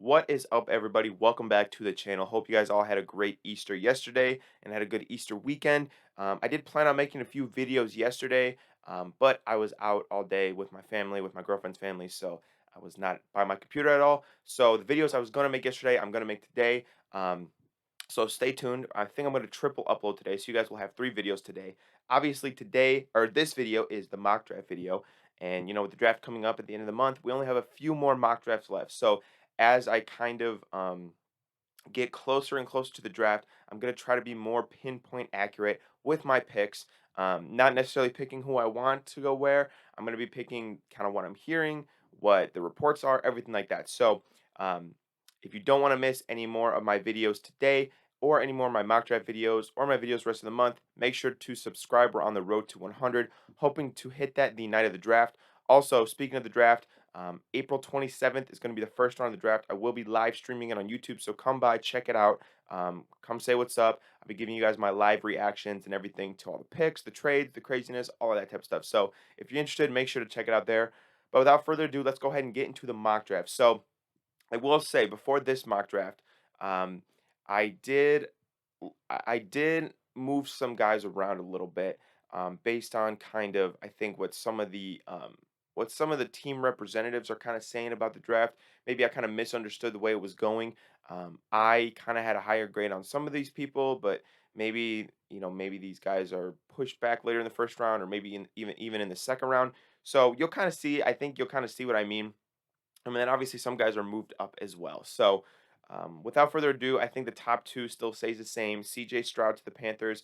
What is up, everybody? Welcome back to the channel. Hope you guys all had a great Easter yesterday and had a good Easter weekend. I did plan on making a few videos yesterday, but I was out all day with my family, with my girlfriend's family, so I was not by my computer at all. So the videos I was going to make yesterday, I'm going to make today. Um, so stay tuned. I think I'm going to triple upload today, so you guys will have three videos today. Obviously, today, or this video, is the mock draft video. And, with the draft coming up at the end of the month, we only have a few more mock drafts left. So as I kind of get closer and closer to the draft, I'm going to try to be more pinpoint accurate with my picks. Not necessarily picking who I want to go where. I'm going to be picking kind of what I'm hearing, what the reports are, everything like that. So, um, if you don't want to miss any more of my videos today, or any more of my mock draft videos, or my videos rest of the month, make sure to subscribe. We're on the road to 100, hoping to hit that the night of the draft. Also, speaking of the draft, April 27th is going to be the first round of the draft. I will be live streaming it on YouTube, so come by, check it out. Come say what's up. I'll be giving you guys my live reactions and everything to all the picks, the trades, the craziness, all of that type of stuff. So if you're interested, make sure to check it out there. But without further ado, let's go ahead and get into the mock draft. So I will say before this mock draft, um, I did I did move some guys around a little bit, based on kind of I think what some of the team representatives are kind of saying about the draft. Maybe I kind of misunderstood the way it was going. I kind of had a higher grade on some of these people, but maybe these guys are pushed back later in the first round, or maybe even in the second round. So you'll kind of see. I think you'll kind of see what I mean. And then obviously some guys are moved up as well. So without further ado, I think the top two still stays the same. C.J. Stroud to the Panthers,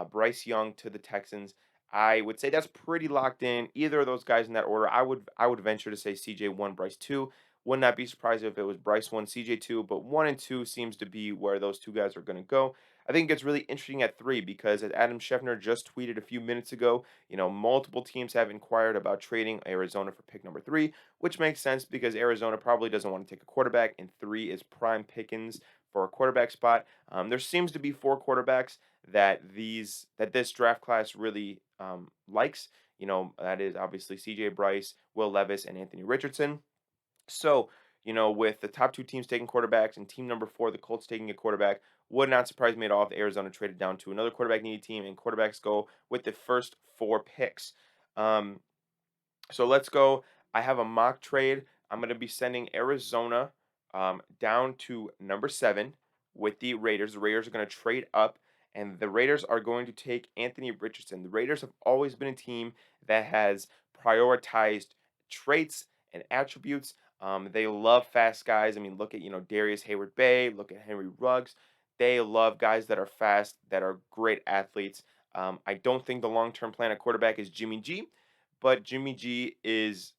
Bryce Young to the Texans. I would say that's pretty locked in. Either of those guys in that order. I would venture to say C.J. 1, Bryce 2. Would not be surprised if it was Bryce 1, CJ 2, but 1 and 2 seems to be where those two guys are going to go. I think it gets really interesting at 3 because, as Adam Schefter just tweeted a few minutes ago, multiple teams have inquired about trading Arizona for pick number 3, which makes sense because Arizona probably doesn't want to take a quarterback, and 3 is prime pickings for a quarterback spot. There seems to be 4 quarterbacks that this draft class really likes. That is obviously C.J. Bryce, Will Levis, and Anthony Richardson. So, with the top two teams taking quarterbacks and team number 4, the Colts, taking a quarterback, would not surprise me at all if Arizona traded down to another quarterback needy team and quarterbacks go with the first 4 picks. Um, so let's go. I have a mock trade. I'm going to be sending Arizona down to number 7 with the Raiders. The Raiders are going to trade up, and the Raiders are going to take Anthony Richardson. The Raiders have always been a team that has prioritized traits and attributes. They love fast guys. I mean, look at Darius Hayward Bay. Look at Henry Ruggs. They love guys that are fast, that are great athletes. I don't think the long-term plan at quarterback is Jimmy G, but Jimmy G is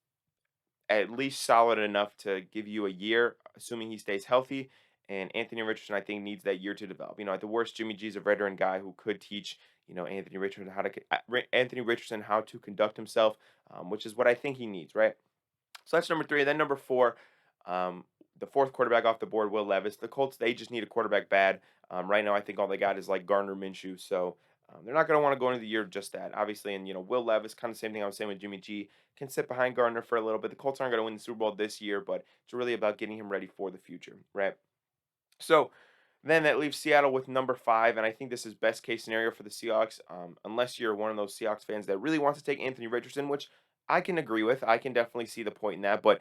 at least solid enough to give you a year, assuming he stays healthy. And Anthony Richardson, I think, needs that year to develop. At the worst, Jimmy G is a veteran guy who could teach, Anthony Richardson how to conduct himself, which is what I think he needs, right? So that's number 3. And then number 4, um, the fourth quarterback off the board, Will Levis. The Colts, they just need a quarterback bad. Right now, I think all they got is like Gardner Minshew. So they're not going to want to go into the year just that, obviously. And, Will Levis, kind of same thing I was saying with Jimmy G, can sit behind Gardner for a little bit. The Colts aren't going to win the Super Bowl this year, but it's really about getting him ready for the future, right? So then that leaves Seattle with number 5, and I think this is best case scenario for the Seahawks. Unless you're one of those Seahawks fans that really wants to take Anthony Richardson, which I can agree with. I can definitely see the point in that. But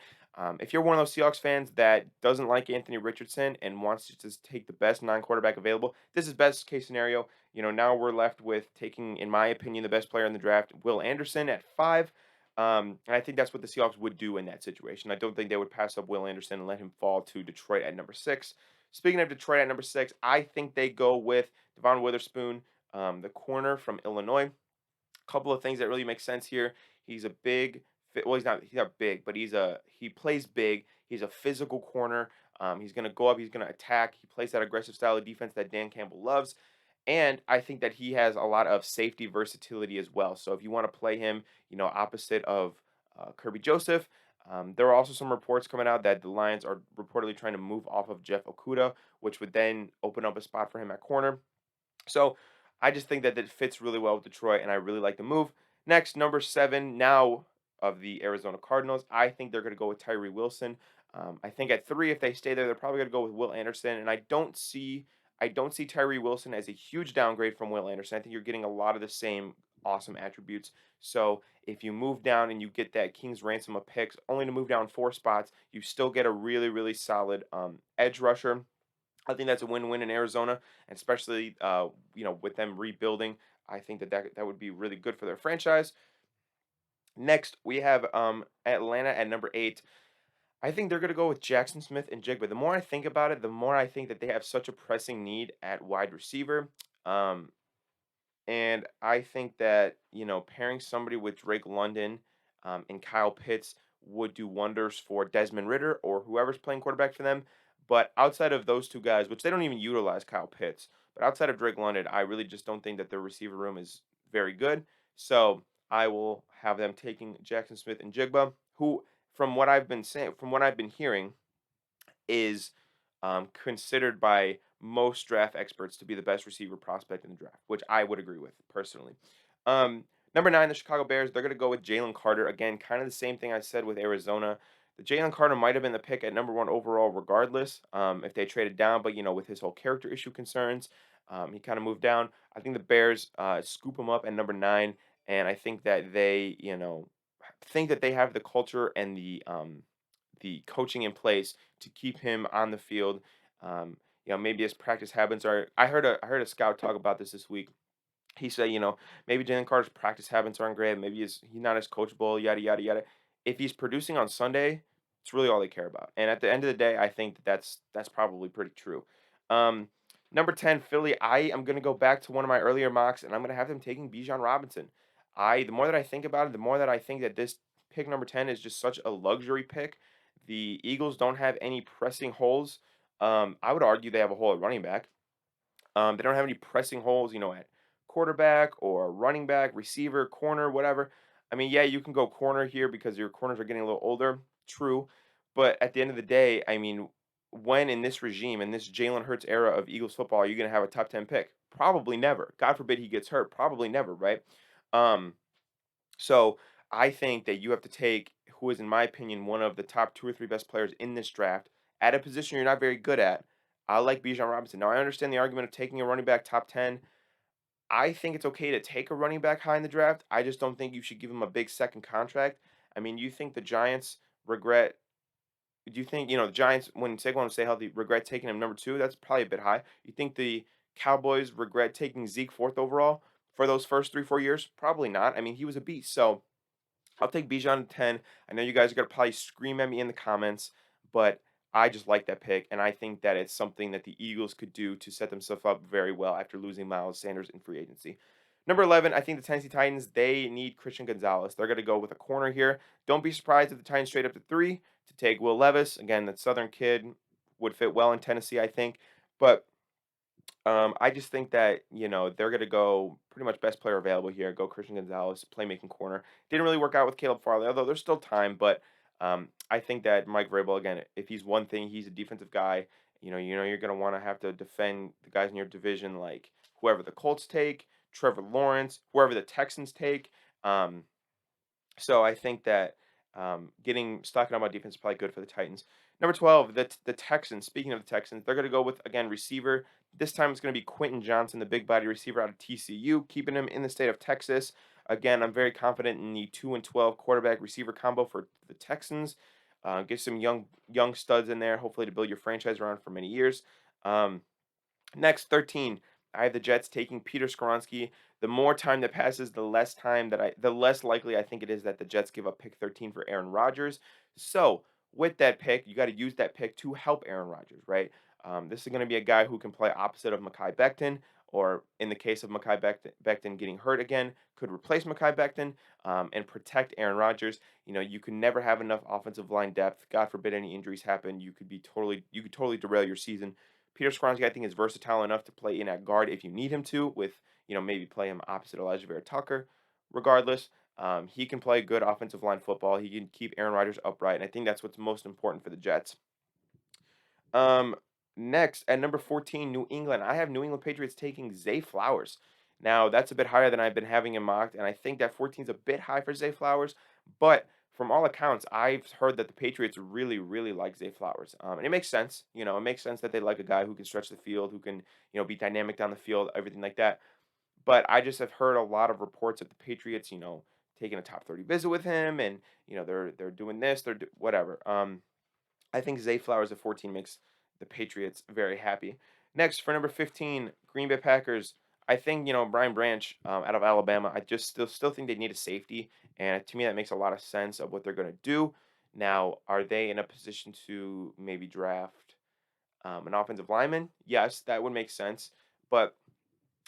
if you're one of those Seahawks fans that doesn't like Anthony Richardson and wants to just take the best non-quarterback available, this is best case scenario. Now we're left with taking, in my opinion, the best player in the draft, Will Anderson at 5. And I think that's what the Seahawks would do in that situation. I don't think they would pass up Will Anderson and let him fall to Detroit at number 6. Speaking of Detroit at number 6, I think they go with Devon Witherspoon, the corner from Illinois. Couple of things that really make sense here. He's a big, well, he's not big, but he plays big. He's a physical corner. He's going to go up. He's going to attack. He plays that aggressive style of defense that Dan Campbell loves. And I think that he has a lot of safety versatility as well. So if you want to play him, opposite of Kirby Joseph, there are also some reports coming out that the Lions are reportedly trying to move off of Jeff Okuda, which would then open up a spot for him at corner. So I just think that it fits really well with Detroit, and I really like the move. Next, number 7 now of the Arizona Cardinals. I think they're going to go with Tyree Wilson. I think at 3, if they stay there, they're probably gonna go with Will Anderson, and I don't see Tyree Wilson as a huge downgrade from Will Anderson. I think you're getting a lot of the same awesome attributes. So if you move down and you get that King's ransom of picks, only to move down 4 spots, you still get a really, really solid edge rusher. I think that's a win-win in Arizona, and especially with them rebuilding. I think that would be really good for their franchise. Next, we have Atlanta at number 8. I think they're gonna go with Jackson Smith and Jigba. The more I think about it, the more I think that they have such a pressing need at wide receiver. Um, and I think that, pairing somebody with Drake London and Kyle Pitts would do wonders for Desmond Ritter or whoever's playing quarterback for them. But outside of those two guys, which they don't even utilize Kyle Pitts, but outside of Drake London, I really just don't think that their receiver room is very good. So I will have them taking Jackson Smith and Jigba, who, from what I've been hearing, is considered by most draft experts to be the best receiver prospect in the draft, which I would agree with personally. Um, Number 9, the Chicago Bears, they're going to go with Jalen Carter. Again, kind of the same thing I said with Arizona. The Jalen Carter might have been the pick at number 1 overall, regardless, if they traded down. But with his whole character issue concerns, he kind of moved down. I think the Bears scoop him up at number 9, and I think that they have the culture and the coaching in place to keep him on the field. Maybe his practice habits are. I heard a scout talk about this week. He said, maybe Jalen Carter's practice habits aren't great. Maybe he's not as coachable. Yada yada yada. If he's producing on Sunday, it's really all they care about. And at the end of the day, I think that's probably pretty true. Um, Number 10, Philly. I am going to go back to one of my earlier mocks, and I'm going to have them taking Bijan Robinson. The more that I think about it, the more that I think that this pick number 10 is just such a luxury pick. The Eagles don't have any pressing holes. I would argue they have a hole at running back. They don't have any pressing holes, at quarterback or running back, receiver, corner, whatever. I mean, yeah, you can go corner here because your corners are getting a little older. True. But at the end of the day, I mean, when in this regime, in this Jalen Hurts era of Eagles football, are you going to have a top 10 pick? Probably never. God forbid he gets hurt. Probably never, right? Um, so I think that you have to take who is, in my opinion, one of the top 2 or 3 best players in this draft at a position you're not very good at. I like Bijan Robinson. Now I understand the argument of taking a running back top 10. I think it's okay to take a running back high in the draft. I just don't think you should give him a big second contract. I mean, you think the Giants regret? Do you think the Giants, when Saquon stay healthy, regret taking him number 2? That's probably a bit high. You think the Cowboys regret taking Zeke 4th overall for those first 3 4 years? Probably not. I mean, he was a beast. So I'll take Bijan at 10. I know you guys are gonna probably scream at me in the comments, but I just like that pick, and I think that it's something that the Eagles could do to set themselves up very well after losing Miles Sanders in free agency. Number 11, I think the Tennessee Titans, they need Christian Gonzalez. They're gonna go with a corner here. Don't be surprised if the Titans trade up to 3 to take Will Levis. Again, that Southern kid would fit well in Tennessee, I think. But I just think that, they're gonna go pretty much best player available here, go Christian Gonzalez, playmaking corner. Didn't really work out with Caleb Farley, although there's still time, but I think that Mike Vrabel, again, if he's one thing, he's a defensive guy. You're gonna want to have to defend the guys in your division, like whoever the Colts take, Trevor Lawrence, whoever the Texans take. Um, so I think that getting stocking up on defense is probably good for the Titans. Number 12, the Texans. Speaking of the Texans, they're going to go with, again, receiver. This time it's going to be Quentin Johnson, the big body receiver out of TCU, keeping him in the state of Texas. Again, I'm very confident in the 2 and 12 quarterback receiver combo for the Texans. Get some young studs in there, hopefully to build your franchise around for many years. Um, Next, 13. I have the Jets taking Peter Skoronski. The more time that passes, the less likely I think it is that the Jets give up pick 13 for Aaron Rodgers. So, with that pick, you got to use that pick to help Aaron Rodgers, right? This is going to be a guy who can play opposite of Mekhi Becton, or in the case of Mekhi Becton getting hurt again, could replace Mekhi Becton and protect Aaron Rodgers. You can never have enough offensive line depth. God forbid any injuries happen. You could totally derail your season. Peter Skoronski, I think, is versatile enough to play in at guard if you need him to, with, maybe play him opposite Elijah Vera Tucker. Regardless, he can play good offensive line football. He can keep Aaron Rodgers upright, and I think that's what's most important for the Jets. Um, Next, at number 14, New England. I have New England Patriots taking Zay Flowers. Now, that's a bit higher than I've been having him mocked, and I think that 14 is a bit high for Zay Flowers, but from all accounts, I've heard that the Patriots really, really like Zay Flowers. And it makes sense. It makes sense that they like a guy who can stretch the field, who can, be dynamic down the field, everything like that. But I just have heard a lot of reports of the Patriots, taking a top 30 visit with him, and they're doing this, whatever. I think Zay Flowers at 14 makes the Patriots very happy. Next, for number 15, Green Bay Packers. I think Brian Branch out of Alabama. I just still think they need a safety, and to me that makes a lot of sense of what they're going to do. Now, are they in a position to maybe draft an offensive lineman? Yes, that would make sense. But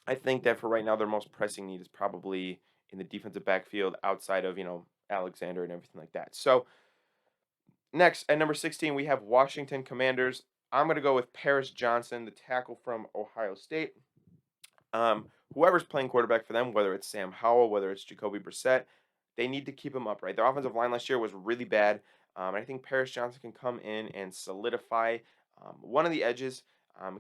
I think that for right now, their most pressing need is probably in the defensive backfield outside of Alexander and everything like that. So next, at number 16, we have Washington Commanders. I'm going to go with Paris Johnson, the tackle from Ohio State. Whoever's playing quarterback for them, whether it's Sam Howell, whether it's Jacoby Brissett, they need to keep him upright. Their offensive line last year was really bad. And I think Paris Johnson can come in and solidify one of the edges,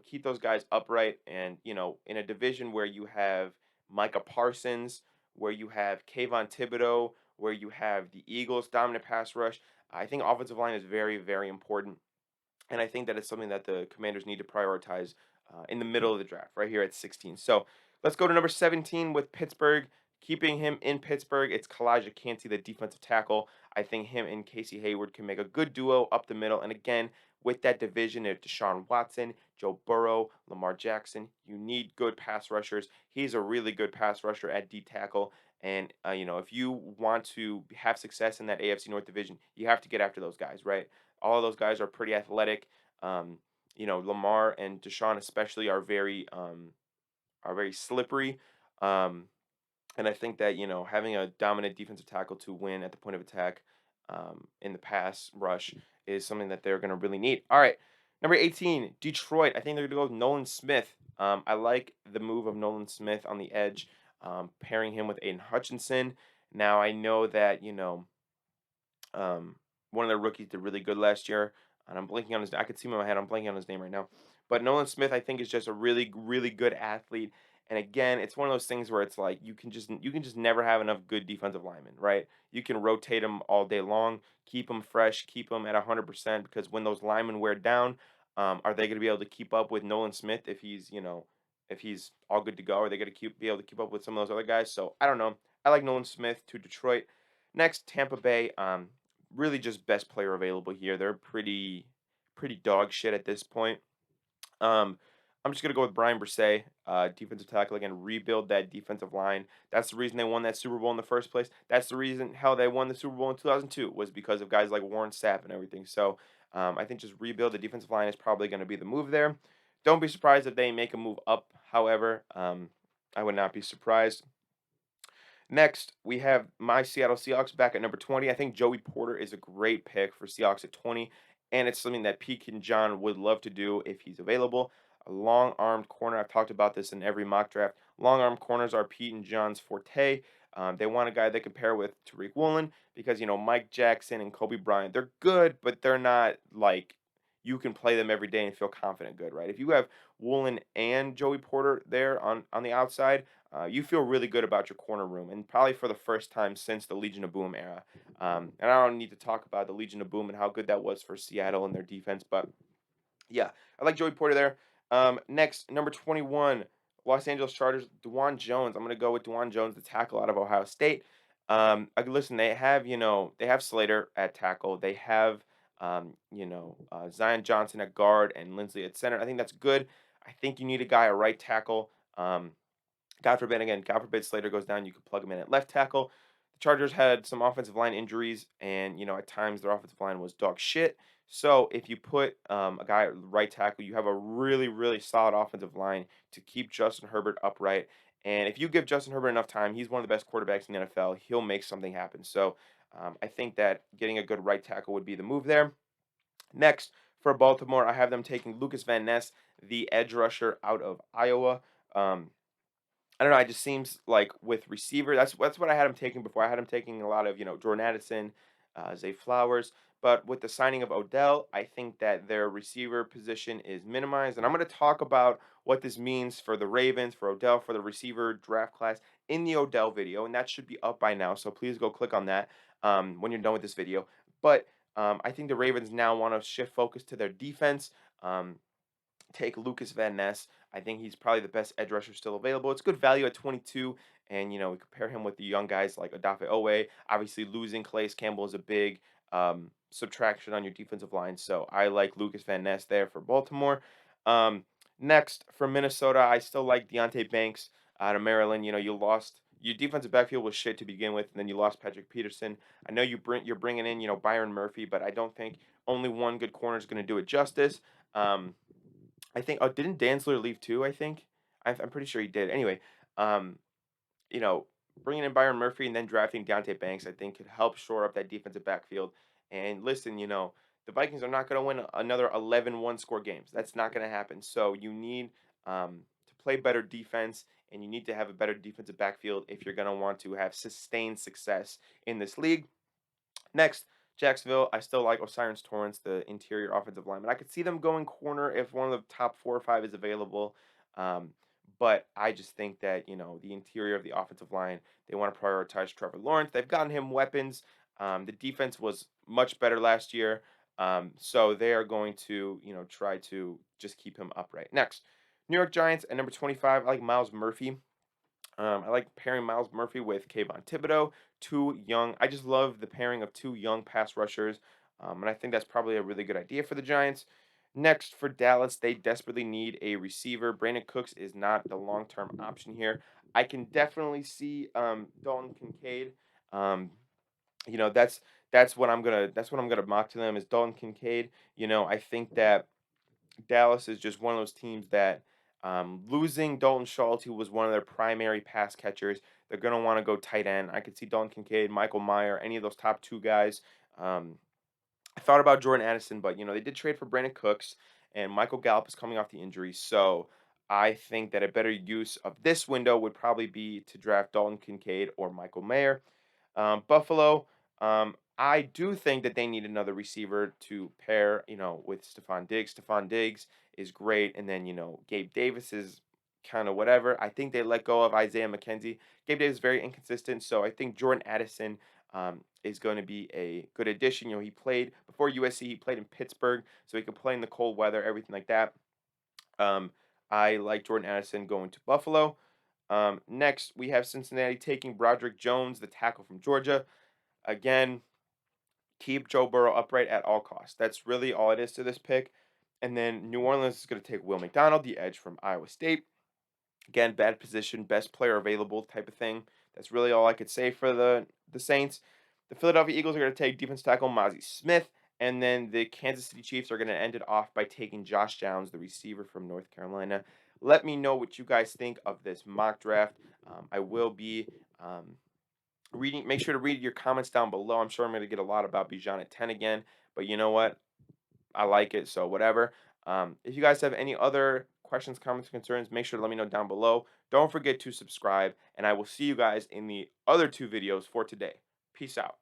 keep those guys upright. And, in a division where you have Micah Parsons, where you have Kayvon Thibodeau, where you have the Eagles' dominant pass rush, I think offensive line is very, very important. And I think that it's something that the Commanders need to prioritize in the middle of the draft, right here at 16. So let's go to number 17 with Pittsburgh. Keeping him in Pittsburgh, it's Kalijah Kancey, the defensive tackle. I think him and Casey Hayward can make a good duo up the middle. And again, with that division of Deshaun Watson, Joe Burrow, Lamar Jackson, you need good pass rushers. He's a really good pass rusher at D tackle. And, if you want to have success in that AFC North division, you have to get after those guys, right? All of those guys are pretty athletic. Lamar and Deshaun especially are very slippery. Um, and I think that having a dominant defensive tackle to win at the point of attack in the pass rush is something that they're going to really need. All right, number 18, Detroit. I think they're going to go with Nolan Smith. I like the move of Nolan Smith on the edge, pairing him with Aiden Hutchinson. Now I know that um, one of their rookies did really good last year, and I'm blanking on his. I could see him in my head. I'm blanking on his name right now. But Nolan Smith, I think, is just a really, really good athlete. And again, it's one of those things where it's like you can just never have enough good defensive linemen, right? You can rotate them all day long, keep them fresh, keep them at 100%. Because when those linemen wear down, are they going to be able to keep up with Nolan Smith if he's all good to go? Are they going to be able to keep up with some of those other guys? So I don't know. I like Nolan Smith to Detroit. Next, Tampa Bay. Really just best player available here. They're pretty dog shit at this point. Um, I'm just gonna go with Brian Brsay, defensive tackle again. Rebuild that defensive line. That's the reason they won that Super Bowl in the first place. That's the reason how they won the Super Bowl in 2002 was because of guys like Warren Sapp and everything. So I think just rebuild the defensive line is probably going to be the move there. Don't be surprised if they make a move up. However, I would not be surprised. Next, we have my Seattle Seahawks back at number 20. I think Joey Porter is a great pick for Seahawks at 20, and it's something that Pete and John would love to do if he's available. A long armed corner. I've talked about this in every mock draft. Long armed corners are Pete and John's forte. They want a guy they can pair with Tariq Woolen because, Mike Jackson and Kobe Bryant, they're good, but they're not like you can play them every day and feel confident good, right? If you have Woolen and Joey Porter there on the outside, you feel really good about your corner room, and probably for the first time since the Legion of Boom era. And I don't need to talk about the Legion of Boom and how good that was for Seattle and their defense, but yeah, I like Joey Porter there. Next, number 21, Los Angeles Chargers, Dwan Jones. I'm going to go with Dwan Jones, the tackle out of Ohio State. Listen, they have Slater at tackle. They have, Zion Johnson at guard and Lindsley at center. I think that's good. I think you need a guy at right tackle. God forbid Slater goes down, you could plug him in at left tackle. The Chargers had some offensive line injuries, and at times their offensive line was dog shit. So if you put a guy at right tackle, you have a really, really solid offensive line to keep Justin Herbert upright. And if you give Justin Herbert enough time, he's one of the best quarterbacks in the NFL. He'll make something happen. So I think that getting a good right tackle would be the move there. Next, for Baltimore, I have them taking Lucas Van Ness, the edge rusher out of Iowa. Um, I don't know. It just seems like with receiver, that's what I had him taking before. I had him taking a lot of Jordan Addison, Zay Flowers, But with the signing of Odell, I think that their receiver position is minimized. And I'm going to talk about what this means for the Ravens, for Odell, for the receiver draft class in the Odell video. And that should be up by now. So please go click on that when you're done with this video. But I think the Ravens now want to shift focus to their defense. Um, Take Lucas Van Ness. I think he's probably the best edge rusher still available. It's good value at 22, and we compare him with the young guys like Odafe Owe. Obviously, losing Calais Campbell is a big subtraction on your defensive line, so I like Lucas Van Ness there for Baltimore. Um, Next for Minnesota, I still like Deontay Banks out of Maryland. You lost your defensive backfield was shit to begin with, and then you lost Patrick Peterson. I know you're bringing in Byron Murphy, but I don't think only one good corner is going to do it justice. Um, I think didn't Dantzler leave too, I think? I'm pretty sure he did. Anyway, um, you know, bringing in Byron Murphy and then drafting Deontay Banks, I think could help shore up that defensive backfield. And listen, the Vikings are not going to win another 11 one-score games. That's not going to happen. So you need to play better defense, and you need to have a better defensive backfield if you're going to want to have sustained success in this league. Next, Jacksonville. I still like Osiris Torrance, the interior offensive lineman. I could see them going corner if one of the top 4 or 5 is available. Um, but I just think that, the interior of the offensive line, they want to prioritize Trevor Lawrence. They've gotten him weapons. The defense was much better last year. So they are going to, try to just keep him upright. Next, New York Giants at number 25. I like Miles Murphy. I like pairing Miles Murphy with Kayvon Thibodeau. Two young. I just love the pairing of two young pass rushers, and I think that's probably a really good idea for the Giants. Next for Dallas, they desperately need a receiver. Brandon Cooks is not the long-term option here. I can definitely see Dalton Kincaid. Um, that's what I'm gonna mock to them is Dalton Kincaid. I think that Dallas is just one of those teams that losing Dalton Schultz, who was one of their primary pass catchers, they're going to want to go tight end. I could see Dalton Kincaid, Michael Meyer, any of those top two guys. Um, I thought about Jordan Addison, but they did trade for Brandon Cooks, and Michael Gallup is coming off the injury. So I think that a better use of this window would probably be to draft Dalton Kincaid or Michael Mayer. Buffalo, I do think that they need another receiver to pair, with Stephon Diggs. Stephon Diggs is great, and then Gabe Davis is kind of whatever. I think they let go of Isaiah McKenzie. Gabe Davis is very inconsistent, so I think Jordan Addison is going to be a good addition. He played before USC. He played in Pittsburgh, so he could play in the cold weather, everything like that. Um, I like Jordan Addison going to Buffalo. Next, we have Cincinnati taking Broderick Jones, the tackle from Georgia. Again, keep Joe Burrow upright at all costs. That's really all it is to this pick. And then New Orleans is going to take Will McDonald, the edge from Iowa State. Again, bad position, best player available type of thing. That's really all I could say for the Saints. The Philadelphia Eagles are going to take defense tackle Mozzie Smith, and then the Kansas City Chiefs are going to end it off by taking Josh Downs, the receiver from North Carolina. Let me know what you guys think of this mock draft. I will be reading. Make sure to read your comments down below. I'm sure I'm going to get a lot about Bijan at 10 again, but you know what? I like it, so whatever. If you guys have any other questions, comments, concerns, make sure to let me know down below. Don't forget to subscribe, and I will see you guys in the other two videos for today. Peace out.